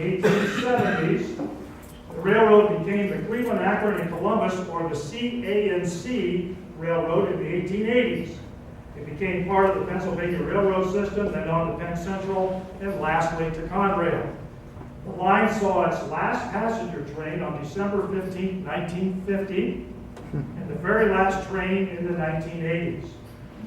1870s, the railroad became the Cleveland, Akron, and Columbus, or the CANC Railroad in the 1880s. It became part of the Pennsylvania Railroad system, then on to Penn Central, and lastly to Conrail. The line saw its last passenger train on December 15, 1950, and the very last train in the 1980s.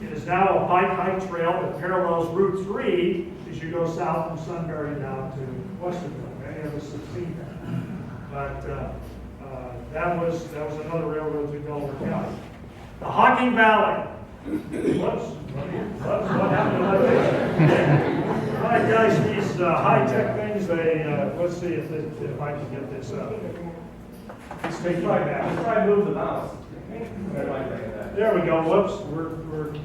It is now a bike-hike trail that parallels Route 3 as you go south from Sunbury down to Westerville. Many of us have seen that. But that was another railroad through Delaware County. The Hocking Valley. What happened to that? All right, guys, these high-tech things, let's see if I can get this up. Let's take Try to move the mouse. There we go. Whoops.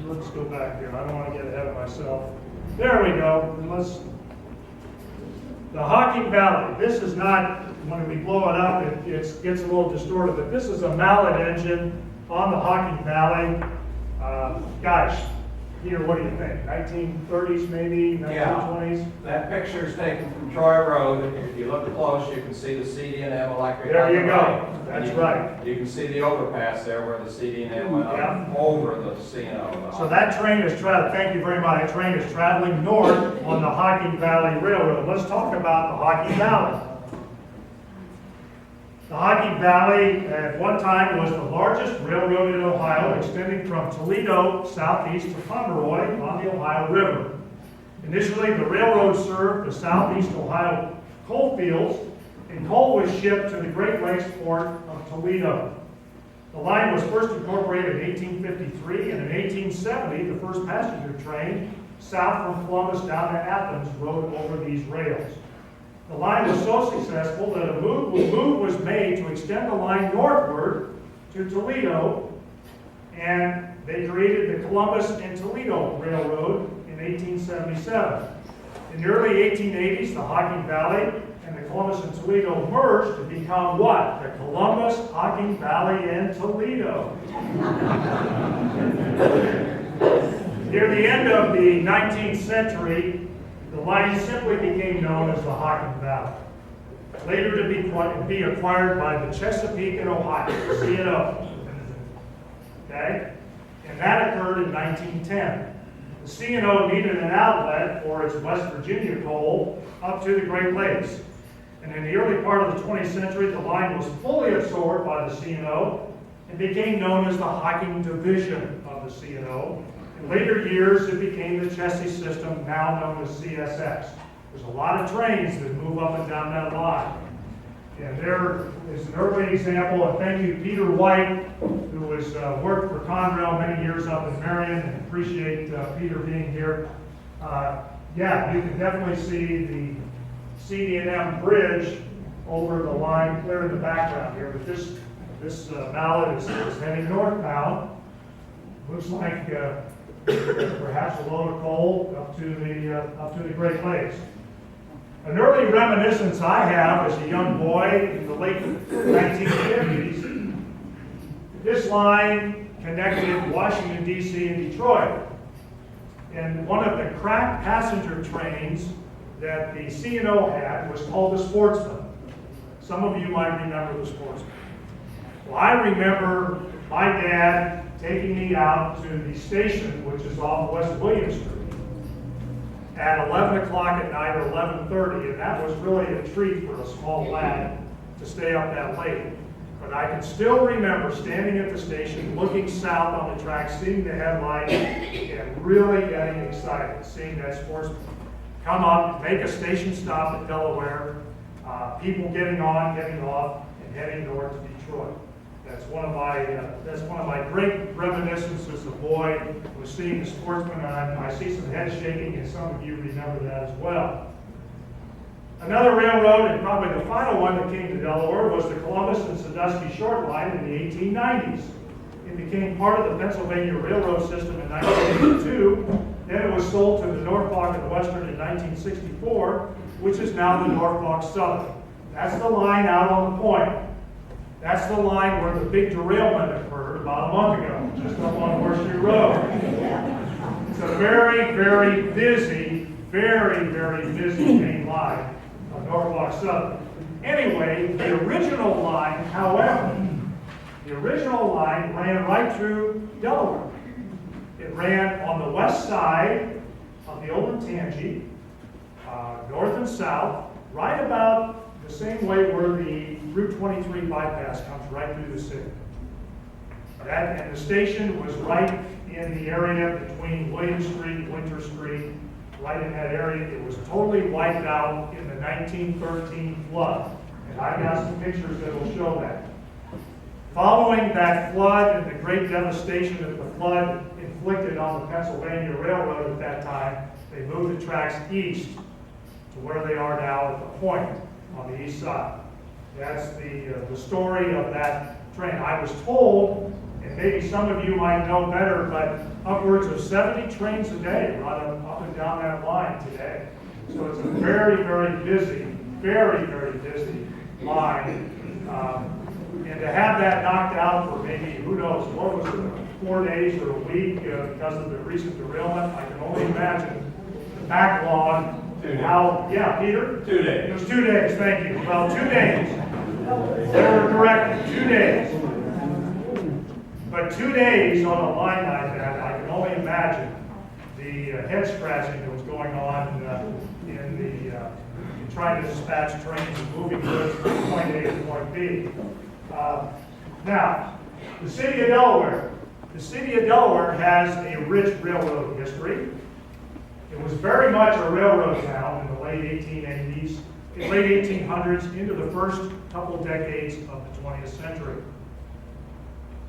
Let's go back here. I don't want to get ahead of myself. There we go. The Hocking Valley. This is not, when we blow it up, it gets a little distorted, but this is a mallet engine on the Hocking Valley. Gosh, Peter, what do you think? 1930s maybe, 1920s? Yeah. That picture is taken from Troy Road. If you look close, you can see the CD&M electric. There you go. That's right. You can see the overpass there where the CD&M went up over the C&O. So that train is traveling. Thank you very much. That train is traveling north on the Hocking Valley Railroad. Let's talk about the Hocking Valley. The Hocking Valley at one time was the largest railroad in Ohio, extending from Toledo southeast to Pomeroy on the Ohio River. Initially, the railroad served the southeast Ohio coal fields, and coal was shipped to the Great Lakes port of Toledo. The line was first incorporated in 1853, and in 1870, the first passenger train south from Columbus down to Athens rode over these rails. The line was so successful that a move was made to extend the line northward to Toledo, and they created the Columbus and Toledo Railroad in 1877. In the early 1880s, the Hocking Valley and the Columbus and Toledo merged to become what? The Columbus, Hocking Valley, and Toledo. Near the end of the 19th century, the line simply became known as the Hocking Valley, later to be acquired by the Chesapeake and Ohio, C&O. Okay? And that occurred in 1910. The C&O needed an outlet for its West Virginia coal up to the Great Lakes. And in the early part of the 20th century, the line was fully absorbed by the C&O and became known as the Hocking Division of the C&O. In later years, it became the Chessie system, now known as CSX. There's a lot of trains that move up and down that line. And there is an early example, and thank you, Peter White, who has worked for Conrail many years up in Marion, and appreciate Peter being here. Yeah, you can definitely see the CD&M bridge over the line clear in the background here, but this mallet is heading northbound. Looks like perhaps a load of coal up to the Great Lakes. An early reminiscence I have as a young boy in the late 1950s, this line connected Washington, D.C. and Detroit. And one of the crack passenger trains that the C&O had was called the Sportsman. Some of you might remember the Sportsman. Well, I remember my dad taking me out to the station, which is off West William Street, at 11 o'clock at night or 11:30, and that was really a treat for a small lad to stay up that late. But I can still remember standing at the station, looking south on the track, seeing the headlights, and really getting excited, seeing that Sportsman come up, make a station stop at Delaware, people getting on, getting off, and heading north to Detroit. That's one of my great reminiscences as a boy, was seeing the Sportsman, and I see some head shaking, and some of you remember that as well. Another railroad, and probably the final one that came to Delaware, was the Columbus and Sandusky Short Line in the 1890s. It became part of the Pennsylvania Railroad system in 1982. Then it was sold to the Norfolk and Western in 1964, which is now the Norfolk Southern. That's the line out on the point. That's the line where the big derailment occurred about a month ago, just up on Horseshoe Road. It's a very, very busy main line of Norfolk walk southern. Anyway, the original line, however, the original line ran right through Delaware. It ran on the west side of the Olentangy, north and south, right about the same way where the Route 23 bypass comes right through the city. And the station was right in the area between William Street, Winter Street, right in that area. It was totally wiped out in the 1913 flood. And I got some pictures that will show that. Following that flood and the great devastation that the flood inflicted on the Pennsylvania Railroad at that time, they moved the tracks east to where they are now at the point on the east side. That's the story of that train. I was told, and maybe some of you might know better, but upwards of 70 trains a day run up and down that line today. So it's a very, very busy line. And to have that knocked out for maybe, who knows, what was it, 4 days or a week because of the recent derailment, I can only imagine the backlog. How, yeah, Peter? 2 days. It was 2 days, thank you. Well, 2 days. They were corrected, 2 days. But 2 days on a line like that, I can only imagine the head scratching that was going on in trying to dispatch trains and moving goods from point A to point B. Now, the city of Delaware. The city of Delaware has a rich railroad history. It was very much a railroad town in the late 1880s, late 1800s, into the first couple decades of the 20th century.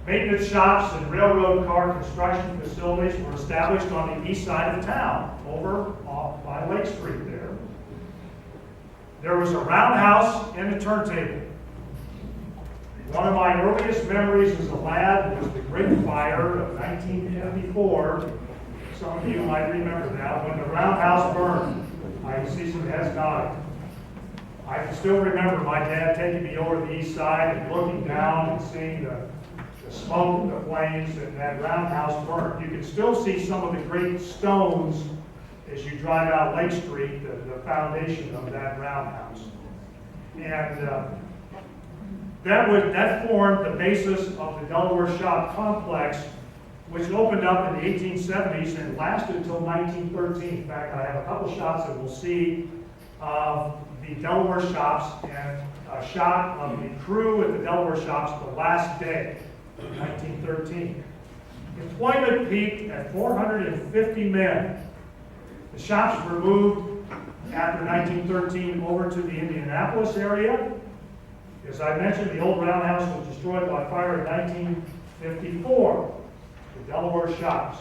Maintenance shops and railroad car construction facilities were established on the east side of town, over off by Lake Street there. There was a roundhouse and a turntable. One of my earliest memories as a lad was the Great Fire of 1954. Some of you might remember that, when the roundhouse burned. I can see some heads nodding. I can still remember my dad taking me over to the east side and looking down and seeing the smoke, the flames, and that roundhouse burned. You can still see some of the great stones as you drive out Lake Street, the foundation of that roundhouse. And that formed the basis of the Delaware Shop Complex, which opened up in the 1870s and lasted until 1913. In fact, I have a couple shots that we'll see of the Delaware shops and a shot of the crew at the Delaware shops the last day, 1913. Employment peaked at 450 men. The shops were moved after 1913 over to the Indianapolis area. As I mentioned, the old roundhouse was destroyed by fire in 1954. The Delaware shops.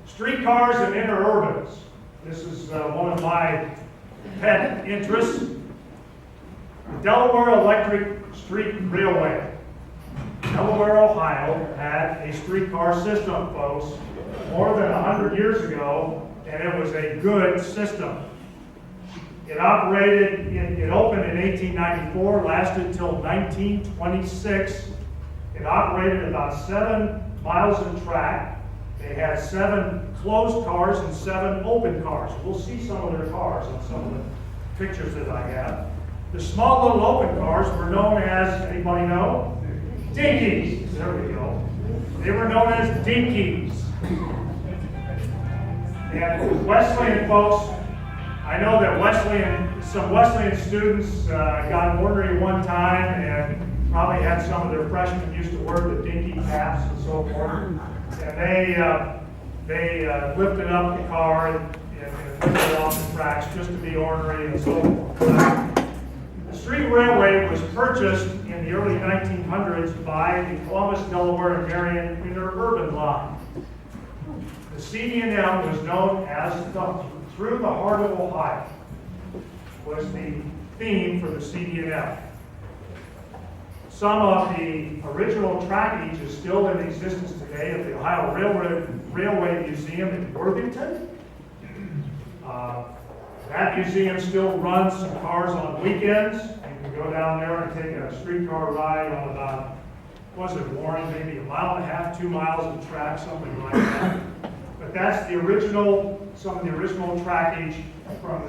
Streetcars and interurbans. This is one of my pet interests. The Delaware Electric Street Railway. Delaware, Ohio had a streetcar system, folks, more than 100 years ago, and it was a good system. It operated, it opened in 1894, lasted until 1926. It operated about 7 miles of track. They had 7 closed cars and 7 open cars. We'll see some of their cars on some of the pictures that I have. The small little open cars were known as, anybody know? Dinkies. There we go. They were known as dinkies. And Wesleyan folks, I know that some Wesleyan students got ornery one time and probably had some of their freshmen used to wear the dinky caps and so forth. And they lifted up the car and lifted it off the tracks just to be ornery and so forth. The street railway was purchased in the early 1900s by the Columbus, Delaware, and Marion Interurban Line. The CD&M was known as Through the Heart of Ohio, was the theme for the CD&M. Some of the original trackage is still in existence today at the Ohio Railway Museum in Worthington. That museum still runs some cars on weekends. You can go down there and take a streetcar ride on about, was it Warren, maybe 1.5 miles, 2 miles of track, something like that. But that's the original, some of the original trackage from